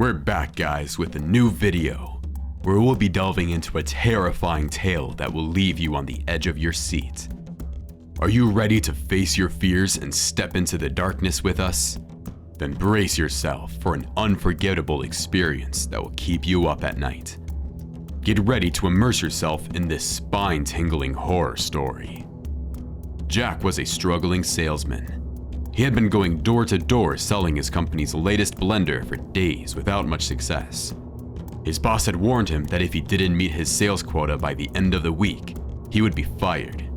We're back, guys, with a new video where we'll be delving into a terrifying tale that will leave you on the edge of your seat. Are you ready to face your fears and step into the darkness with us? Then brace yourself for an unforgettable experience that will keep you up at night. Get ready to immerse yourself in this spine-tingling horror story. Jack was a struggling salesman. He had been going door to door selling his company's latest blender for days without much success. His boss had warned him that if he didn't meet his sales quota by the end of the week, he would be fired.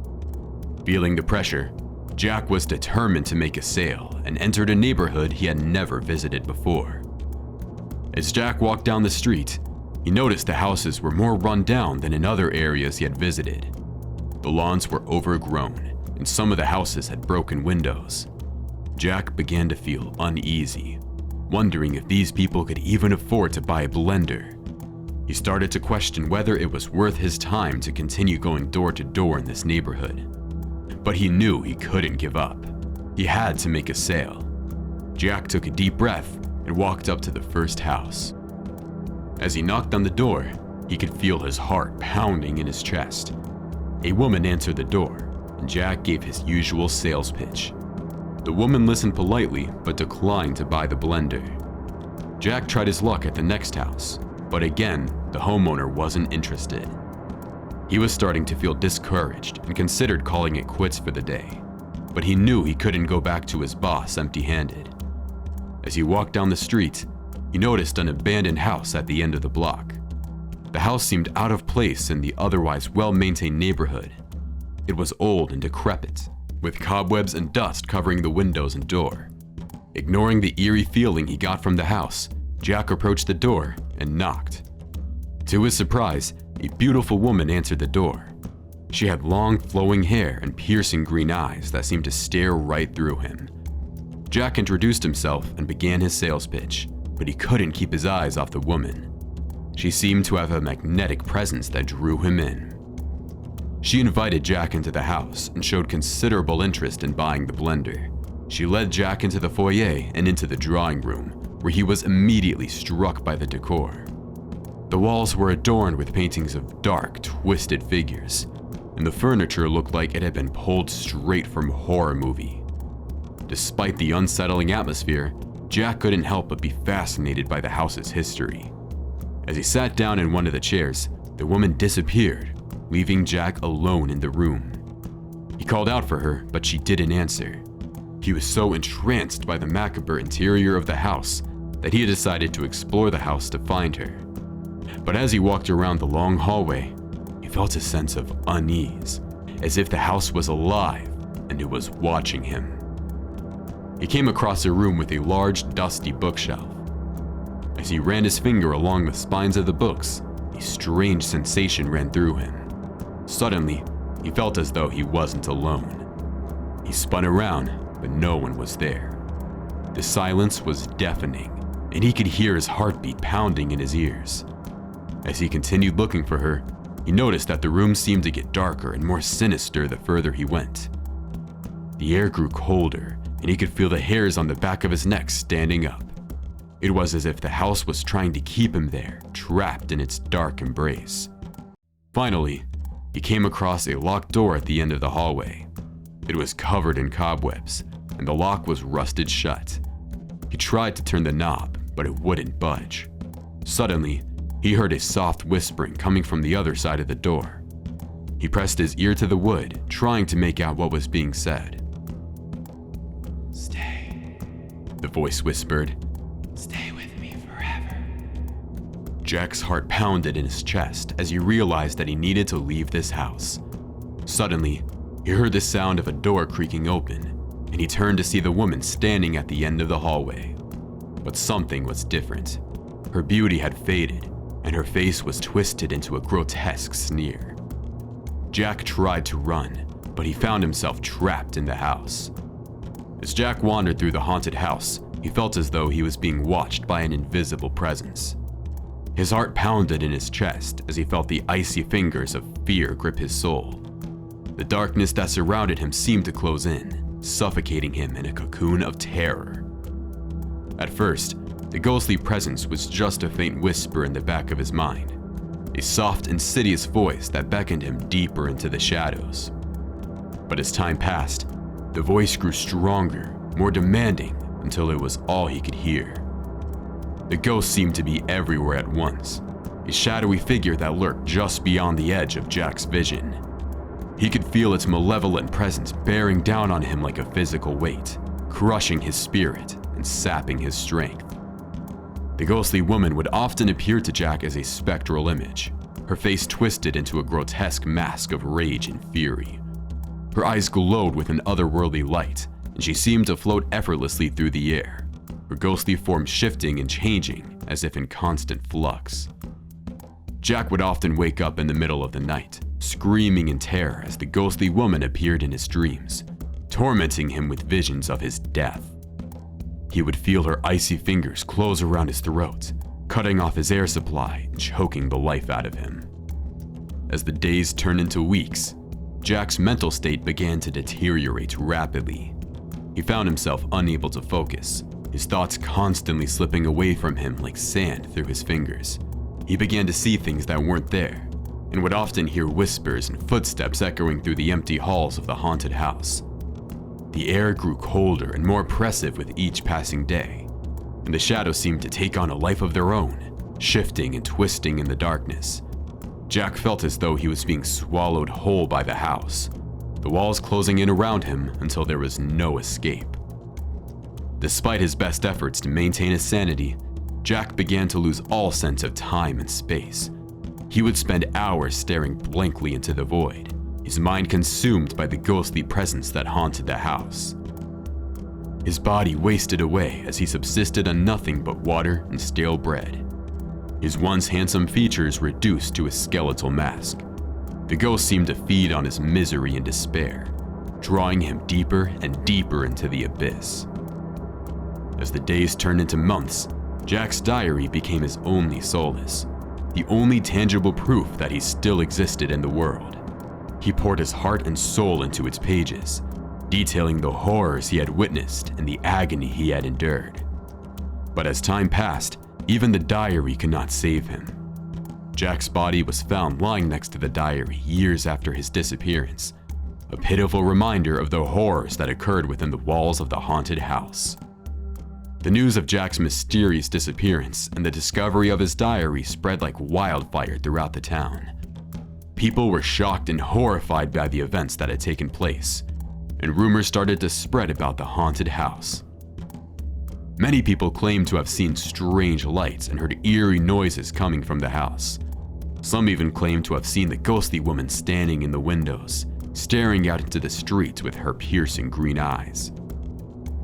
Feeling the pressure, Jack was determined to make a sale and entered a neighborhood he had never visited before. As Jack walked down the street, he noticed the houses were more run down than in other areas he had visited. The lawns were overgrown, and some of the houses had broken windows. Jack began to feel uneasy, wondering if these people could even afford to buy a blender. He started to question whether it was worth his time to continue going door to door in this neighborhood. But he knew he couldn't give up. He had to make a sale. Jack took a deep breath and walked up to the first house. As he knocked on the door, he could feel his heart pounding in his chest. A woman answered the door, and Jack gave his usual sales pitch. The woman listened politely, but declined to buy the blender. Jack tried his luck at the next house, but again, the homeowner wasn't interested. He was starting to feel discouraged and considered calling it quits for the day, but he knew he couldn't go back to his boss empty-handed. As he walked down the street, he noticed an abandoned house at the end of the block. The house seemed out of place in the otherwise well-maintained neighborhood. It was old and decrepit, with cobwebs and dust covering the windows and door. Ignoring the eerie feeling he got from the house, Jack approached the door and knocked. To his surprise, a beautiful woman answered the door. She had long flowing hair and piercing green eyes that seemed to stare right through him. Jack introduced himself and began his sales pitch, but he couldn't keep his eyes off the woman. She seemed to have a magnetic presence that drew him in. She invited Jack into the house and showed considerable interest in buying the blender. She led Jack into the foyer and into the drawing room, where he was immediately struck by the decor. The walls were adorned with paintings of dark, twisted figures, and the furniture looked like it had been pulled straight from a horror movie. Despite the unsettling atmosphere, Jack couldn't help but be fascinated by the house's history. As he sat down in one of the chairs, the woman disappeared, leaving Jack alone in the room. He called out for her, but she didn't answer. He was so entranced by the macabre interior of the house that he decided to explore the house to find her. But as he walked around the long hallway, he felt a sense of unease, as if the house was alive and it was watching him. He came across a room with a large, dusty bookshelf. As he ran his finger along the spines of the books, a strange sensation ran through him. Suddenly, he felt as though he wasn't alone. He spun around, but no one was there. The silence was deafening, and he could hear his heartbeat pounding in his ears. As he continued looking for her, he noticed that the room seemed to get darker and more sinister the further he went. The air grew colder, and he could feel the hairs on the back of his neck standing up. It was as if the house was trying to keep him there, trapped in its dark embrace. Finally, he came across a locked door at the end of the hallway. It was covered in cobwebs, and the lock was rusted shut. He tried to turn the knob, but it wouldn't budge. Suddenly, he heard a soft whispering coming from the other side of the door. He pressed his ear to the wood, trying to make out what was being said. "Stay," the voice whispered. "Stay with me forever." Jack's heart pounded in his chest as he realized that he needed to leave this house. Suddenly, he heard the sound of a door creaking open, and he turned to see the woman standing at the end of the hallway. But something was different. Her beauty had faded, and her face was twisted into a grotesque sneer. Jack tried to run, but he found himself trapped in the house. As Jack wandered through the haunted house, he felt as though he was being watched by an invisible presence. His heart pounded in his chest as he felt the icy fingers of fear grip his soul. The darkness that surrounded him seemed to close in, suffocating him in a cocoon of terror. At first, The ghostly presence was just a faint whisper in the back of his mind, a soft, insidious voice that beckoned him deeper into the shadows. But as time passed, the voice grew stronger, more demanding, until it was all he could hear. The ghost seemed to be everywhere at once, a shadowy figure that lurked just beyond the edge of Jack's vision. He could feel its malevolent presence bearing down on him like a physical weight, crushing his spirit and sapping his strength. The ghostly woman would often appear to Jack as a spectral image, her face twisted into a grotesque mask of rage and fury. Her eyes glowed with an otherworldly light, and she seemed to float effortlessly through the air, her ghostly form shifting and changing as if in constant flux. Jack would often wake up in the middle of the night, screaming in terror as the ghostly woman appeared in his dreams, tormenting him with visions of his death. He would feel her icy fingers close around his throat, cutting off his air supply and choking the life out of him. As the days turned into weeks, Jack's mental state began to deteriorate rapidly. He found himself unable to focus, his thoughts constantly slipping away from him like sand through his fingers. He began to see things that weren't there, and would often hear whispers and footsteps echoing through the empty halls of the haunted house. The air grew colder and more oppressive with each passing day, and the shadows seemed to take on a life of their own, shifting and twisting in the darkness. Jack felt as though he was being swallowed whole by the house, the walls closing in around him until there was no escape. Despite his best efforts to maintain his sanity, Jack began to lose all sense of time and space. He would spend hours staring blankly into the void, his mind consumed by the ghostly presence that haunted the house. His body wasted away as he subsisted on nothing but water and stale bread. His once handsome features reduced to a skeletal mask. The ghost seemed to feed on his misery and despair, drawing him deeper and deeper into the abyss. As the days turned into months, Jack's diary became his only solace, the only tangible proof that he still existed in the world. He poured his heart and soul into its pages, detailing the horrors he had witnessed and the agony he had endured. But as time passed, even the diary could not save him. Jack's body was found lying next to the diary years after his disappearance, a pitiful reminder of the horrors that occurred within the walls of the haunted house. The news of Jack's mysterious disappearance and the discovery of his diary spread like wildfire throughout the town. People were shocked and horrified by the events that had taken place, and rumors started to spread about the haunted house. Many people claimed to have seen strange lights and heard eerie noises coming from the house. Some even claimed to have seen the ghostly woman standing in the windows, staring out into the street with her piercing green eyes.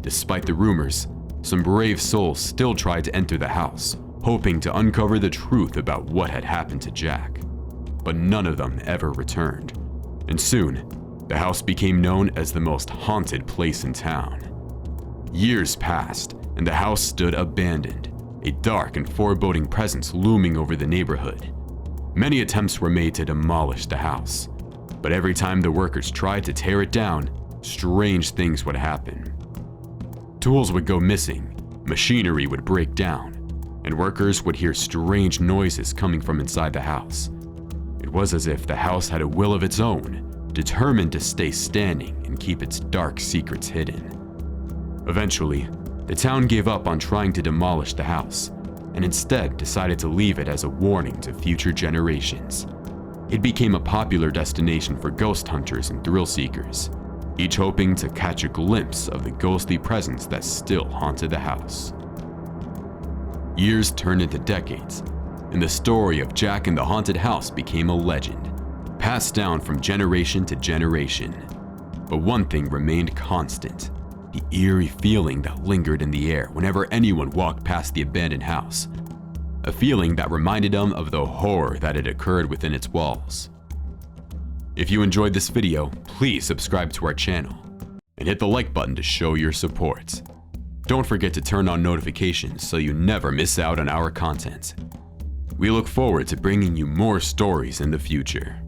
Despite the rumors, some brave souls still tried to enter the house, hoping to uncover the truth about what had happened to Jack. But none of them ever returned, and soon, the house became known as the most haunted place in town. Years passed, and the house stood abandoned, a dark and foreboding presence looming over the neighborhood. Many attempts were made to demolish the house, but every time the workers tried to tear it down, strange things would happen. Tools would go missing, machinery would break down, and workers would hear strange noises coming from inside the house. It was as if the house had a will of its own, determined to stay standing and keep its dark secrets hidden. Eventually, the town gave up on trying to demolish the house, and instead decided to leave it as a warning to future generations. It became a popular destination for ghost hunters and thrill seekers, each hoping to catch a glimpse of the ghostly presence that still haunted the house. Years turned into decades, and the story of Jack and the haunted house became a legend, passed down from generation to generation. But one thing remained constant: the eerie feeling that lingered in the air whenever anyone walked past the abandoned house. A feeling that reminded them of the horror that had occurred within its walls. If you enjoyed this video, please subscribe to our channel and hit the like button to show your support. Don't forget to turn on notifications so you never miss out on our content. We look forward to bringing you more stories in the future.